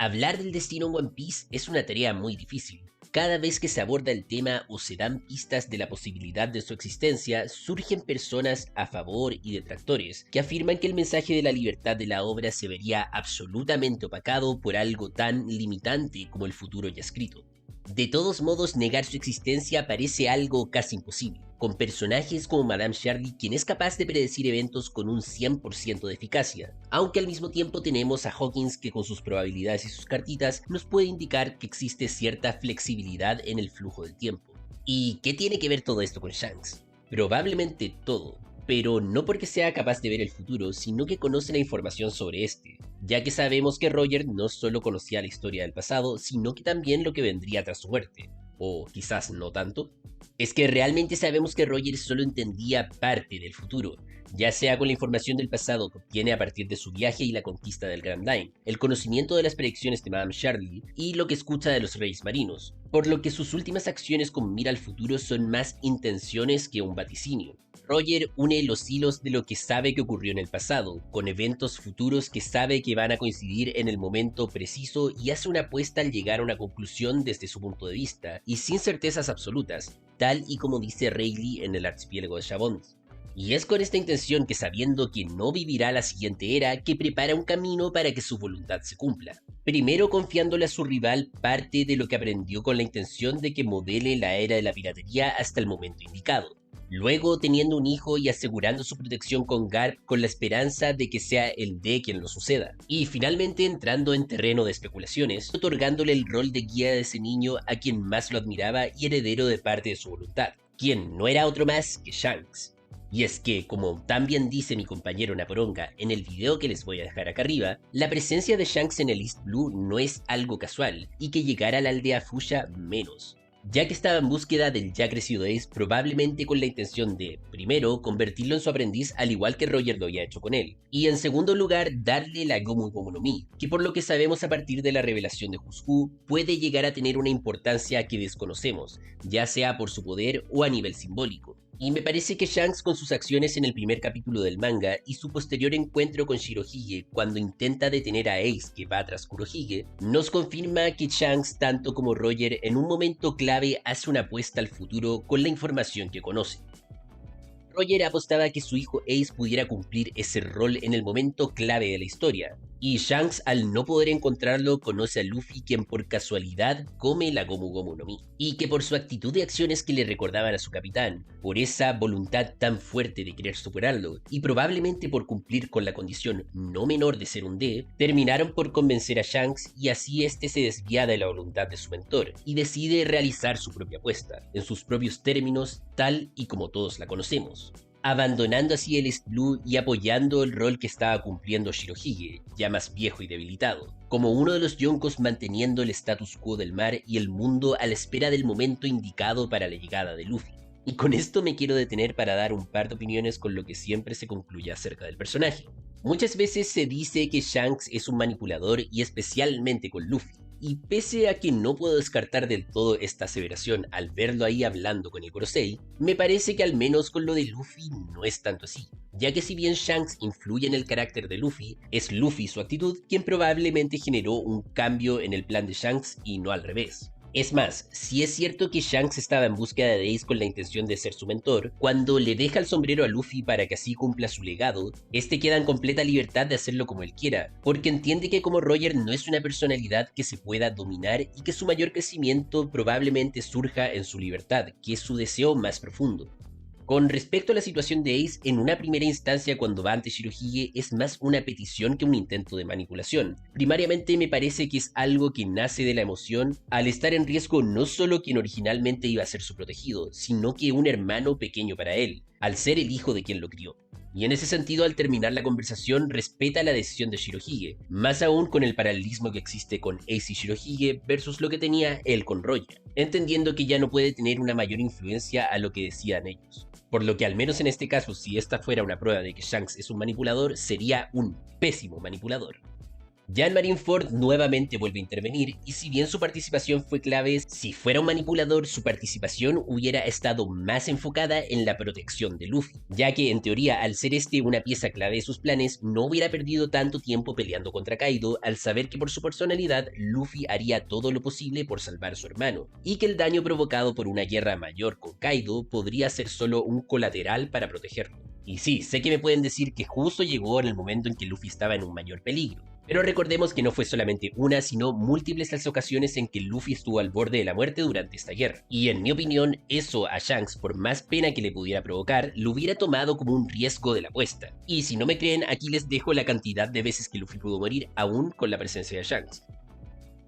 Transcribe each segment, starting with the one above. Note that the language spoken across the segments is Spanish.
Hablar del destino en One Piece es una tarea muy difícil. Cada vez que se aborda el tema o se dan pistas de la posibilidad de su existencia, surgen personas a favor y detractores que afirman que el mensaje de la libertad de la obra se vería absolutamente opacado por algo tan limitante como el futuro ya escrito. De todos modos, negar su existencia parece algo casi imposible, con personajes como Madame Charlie, quien es capaz de predecir eventos con un 100% de eficacia, aunque al mismo tiempo tenemos a Hawkins que con sus probabilidades y sus cartitas nos puede indicar que existe cierta flexibilidad en el flujo del tiempo. ¿Y qué tiene que ver todo esto con Shanks? Probablemente todo, pero no porque sea capaz de ver el futuro, sino que conoce la información sobre este, ya que sabemos que Roger no solo conocía la historia del pasado, sino que también lo que vendría tras su muerte. O quizás no tanto. Es que realmente sabemos que Roger solo entendía parte del futuro, ya sea con la información del pasado que obtiene a partir de su viaje y la conquista del Grand Line, el conocimiento de las predicciones de Madame Charlie y lo que escucha de los Reyes Marinos, por lo que sus últimas acciones con mira al futuro son más intenciones que un vaticinio. Roger une los hilos de lo que sabe que ocurrió en el pasado, con eventos futuros que sabe que van a coincidir en el momento preciso y hace una apuesta al llegar a una conclusión desde su punto de vista, y sin certezas absolutas, tal y como dice Rayleigh en el archipiélago de Shabond. Y es con esta intención que, sabiendo que no vivirá la siguiente era, que prepara un camino para que su voluntad se cumpla. Primero confiándole a su rival parte de lo que aprendió con la intención de que modele la era de la piratería hasta el momento indicado. Luego teniendo un hijo y asegurando su protección con Garp con la esperanza de que sea el D quien lo suceda. Y finalmente entrando en terreno de especulaciones, otorgándole el rol de guía de ese niño a quien más lo admiraba y heredero de parte de su voluntad, quien no era otro más que Shanks. Y es que, como también dice mi compañero Naporonga en el video que les voy a dejar acá arriba, la presencia de Shanks en el East Blue no es algo casual, y que llegara a la aldea Fuya menos, ya que estaba en búsqueda del ya crecido Ace probablemente con la intención de, primero, convertirlo en su aprendiz al igual que Roger lo había hecho con él, y en segundo lugar, darle la Gomu Gomu no Mi, que por lo que sabemos a partir de la revelación de Husku, puede llegar a tener una importancia que desconocemos, ya sea por su poder o a nivel simbólico. Y me parece que Shanks con sus acciones en el primer capítulo del manga y su posterior encuentro con Shirohige cuando intenta detener a Ace que va tras Kurohige, nos confirma que Shanks tanto como Roger en un momento clave hace una apuesta al futuro con la información que conoce. Roger apostaba a que su hijo Ace pudiera cumplir ese rol en el momento clave de la historia, y Shanks al no poder encontrarlo conoce a Luffy quien por casualidad come la Gomu Gomu no Mi, y que por su actitud y acciones que le recordaban a su capitán, por esa voluntad tan fuerte de querer superarlo, y probablemente por cumplir con la condición no menor de ser un D, terminaron por convencer a Shanks y así este se desvía de la voluntad de su mentor, y decide realizar su propia apuesta, en sus propios términos, tal y como todos la conocemos, abandonando así el East Blue y apoyando el rol que estaba cumpliendo Shirohige, ya más viejo y debilitado, como uno de los Yonkos manteniendo el status quo del mar y el mundo a la espera del momento indicado para la llegada de Luffy. Y con esto me quiero detener para dar un par de opiniones con lo que siempre se concluye acerca del personaje. Muchas veces se dice que Shanks es un manipulador y especialmente con Luffy. Y pese a que no puedo descartar del todo esta aseveración al verlo ahí hablando con el Gorosei, me parece que al menos con lo de Luffy no es tanto así, ya que si bien Shanks influye en el carácter de Luffy, es Luffy su actitud quien probablemente generó un cambio en el plan de Shanks y no al revés. Es más, si es cierto que Shanks estaba en búsqueda de Ace con la intención de ser su mentor, cuando le deja el sombrero a Luffy para que así cumpla su legado, este queda en completa libertad de hacerlo como él quiera, porque entiende que como Roger no es una personalidad que se pueda dominar y que su mayor crecimiento probablemente surja en su libertad, que es su deseo más profundo. Con respecto a la situación de Ace, en una primera instancia cuando va ante Shirohige es más una petición que un intento de manipulación. Primariamente me parece que es algo que nace de la emoción al estar en riesgo no solo quien originalmente iba a ser su protegido, sino que un hermano pequeño para él, al ser el hijo de quien lo crió. Y en ese sentido, al terminar la conversación, respeta la decisión de Shirohige, más aún con el paralelismo que existe con Ace y Shirohige versus lo que tenía él con Roger, entendiendo que ya no puede tener una mayor influencia a lo que decían ellos. Por lo que al menos en este caso, si esta fuera una prueba de que Shanks es un manipulador, sería un pésimo manipulador. Jean Marineford nuevamente vuelve a intervenir, y si bien su participación fue clave, si fuera un manipulador, su participación hubiera estado más enfocada en la protección de Luffy, ya que en teoría, al ser este una pieza clave de sus planes, no hubiera perdido tanto tiempo peleando contra Kaido al saber que por su personalidad, Luffy haría todo lo posible por salvar a su hermano, y que el daño provocado por una guerra mayor con Kaido podría ser solo un colateral para protegerlo. Y sí, sé que me pueden decir que justo llegó en el momento en que Luffy estaba en un mayor peligro, pero recordemos que no fue solamente una, sino múltiples las ocasiones en que Luffy estuvo al borde de la muerte durante esta guerra. Y en mi opinión, eso a Shanks, por más pena que le pudiera provocar, lo hubiera tomado como un riesgo de la apuesta. Y si no me creen, aquí les dejo la cantidad de veces que Luffy pudo morir aún con la presencia de Shanks.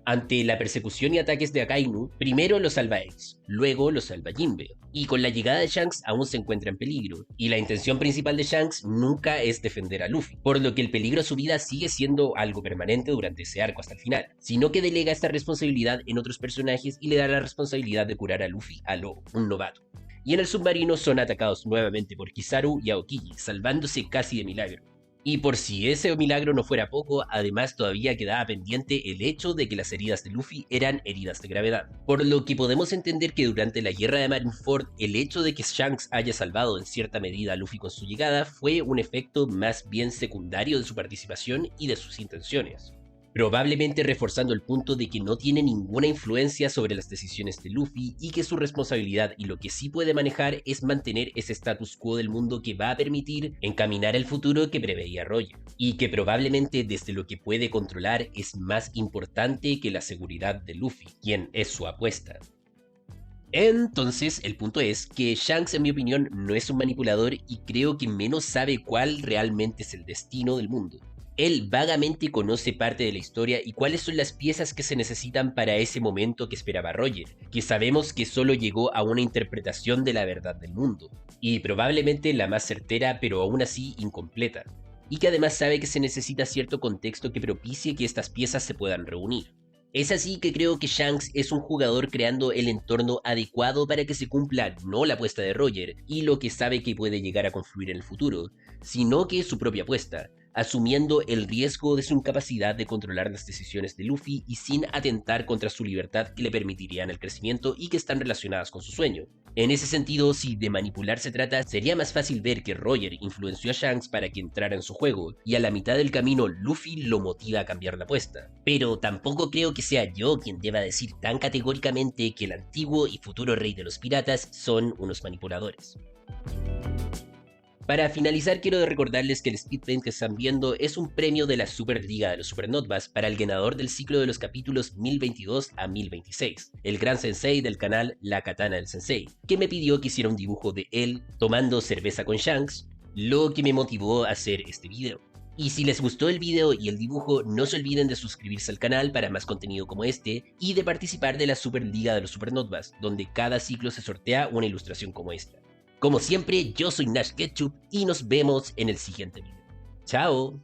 Ante la persecución y ataques de Akainu, primero lo salva Ace, luego lo salva Jinbe, y con la llegada de Shanks aún se encuentra en peligro, y la intención principal de Shanks nunca es defender a Luffy, por lo que el peligro a su vida sigue siendo algo permanente durante ese arco hasta el final, sino que delega esta responsabilidad en otros personajes y le da la responsabilidad de curar a Luffy a Law, un novato. Y en el submarino son atacados nuevamente por Kizaru y Aokiji, salvándose casi de milagro. Y por si ese milagro no fuera poco, además todavía quedaba pendiente el hecho de que las heridas de Luffy eran heridas de gravedad. Por lo que podemos entender que durante la guerra de Marineford, el hecho de que Shanks haya salvado en cierta medida a Luffy con su llegada fue un efecto más bien secundario de su participación y de sus intenciones, probablemente reforzando el punto de que no tiene ninguna influencia sobre las decisiones de Luffy y que su responsabilidad y lo que sí puede manejar es mantener ese status quo del mundo que va a permitir encaminar el futuro que preveía Roger, y que probablemente desde lo que puede controlar es más importante que la seguridad de Luffy, quien es su apuesta. Entonces, el punto es que Shanks, en mi opinión, no es un manipulador y creo que menos sabe cuál realmente es el destino del mundo. Él vagamente conoce parte de la historia y cuáles son las piezas que se necesitan para ese momento que esperaba Roger, que sabemos que solo llegó a una interpretación de la verdad del mundo, y probablemente la más certera pero aún así incompleta, y que además sabe que se necesita cierto contexto que propicie que estas piezas se puedan reunir. Es así que creo que Shanks es un jugador creando el entorno adecuado para que se cumpla no la apuesta de Roger y lo que sabe que puede llegar a confluir en el futuro, sino que su propia apuesta, asumiendo el riesgo de su incapacidad de controlar las decisiones de Luffy y sin atentar contra su libertad que le permitirían el crecimiento y que están relacionadas con su sueño. En ese sentido, si de manipular se trata, sería más fácil ver que Roger influenció a Shanks para que entrara en su juego, y a la mitad del camino Luffy lo motiva a cambiar la apuesta. Pero tampoco creo que sea yo quien deba decir tan categóricamente que el antiguo y futuro rey de los piratas son unos manipuladores. Para finalizar, quiero recordarles que el speedpaint que están viendo es un premio de la Superliga de los Supernotbas para el ganador del ciclo de los capítulos 1022 a 1026, el gran sensei del canal La Katana del Sensei, que me pidió que hiciera un dibujo de él tomando cerveza con Shanks, lo que me motivó a hacer este video. Y si les gustó el video y el dibujo, no se olviden de suscribirse al canal para más contenido como este y de participar de la Superliga de los Supernotbas, donde cada ciclo se sortea una ilustración como esta. Como siempre, yo soy Nash Ketchup y nos vemos en el siguiente video. ¡Chao!